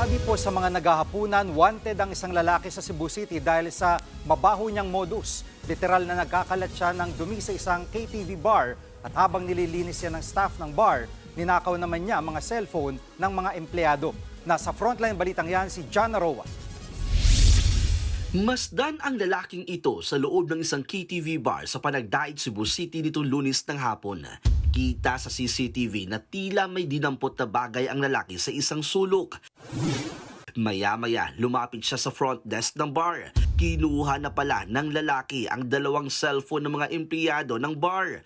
Sabi po sa mga naghahapunan, wanted ang isang lalaki sa Cebu City dahil sa mabaho niyang modus. Literal na nagkakalat siya ng dumi sa isang KTV bar at habang nililinis siya ng staff ng bar, ninakaw naman niya ang mga cellphone ng mga empleyado. Nasa frontline balitang yan si John Aroa. Masdan ang lalaking ito sa loob ng isang KTV bar sa Panagdaig, Cebu City nitong Lunes ng hapon. Kita sa CCTV na tila may dinampot na bagay ang lalaki sa isang sulok. Maya-maya, lumapit siya sa front desk ng bar. Kinuha na pala ng lalaki ang dalawang cellphone ng mga empleyado ng bar.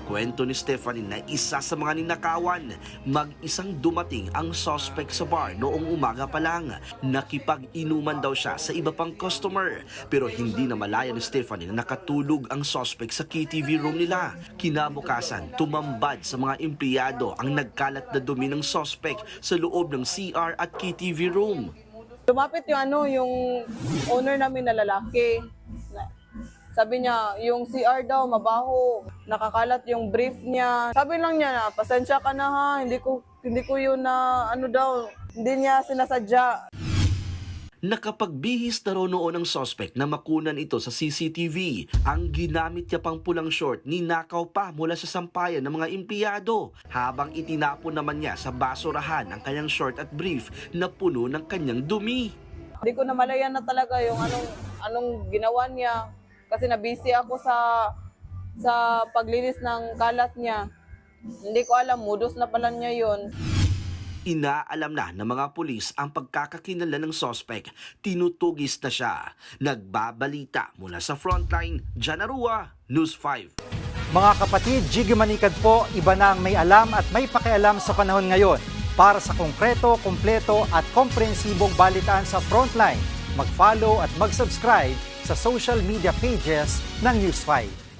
Kwento ni Stephanie na isa sa mga ninakawan, mag-isang dumating ang suspect sa bar noong umaga pa lang. Nakipag-inuman daw siya sa iba pang customer, pero hindi na malaya ni Stephanie na nakatulog ang suspect sa KTV room nila. Kinabukasan, tumambad sa mga empleyado ang nagkalat na dumi ng suspect sa loob ng CR at KTV room. Lumapit yung owner namin na lalaki. Sabi niya, yung CR daw mabaho, nakakalat yung brief niya. Sabi lang niya na, pasensya ka na ha, hindi ko yun na hindi niya sinasadya. Nakapagbihis na raw noon ang suspect na makunan ito sa CCTV. Ang ginamit niya pang pulang short, ninakaw pa mula sa sampayan ng mga empleyado. Habang itinapon naman niya sa basurahan ang kanyang short at brief na puno ng kanyang dumi. Hindi ko na malayan na talaga yung anong ginawa niya. Kasi nabisi ako sa paglinis ng kalat niya. Hindi ko alam, modus na pala niya yun. Inaalam na ng mga pulis ang pagkakakinala ng suspect. Tinutugis na siya. Nagbabalita mula sa frontline, John Aroa, News 5. Mga kapatid, Jiggy Manikad po, iba na ang may alam at may pakialam sa panahon ngayon. Para sa konkreto, kumpleto at komprehensibong balitaan sa frontline, mag-follow at mag-subscribe sa social media pages ng News 5.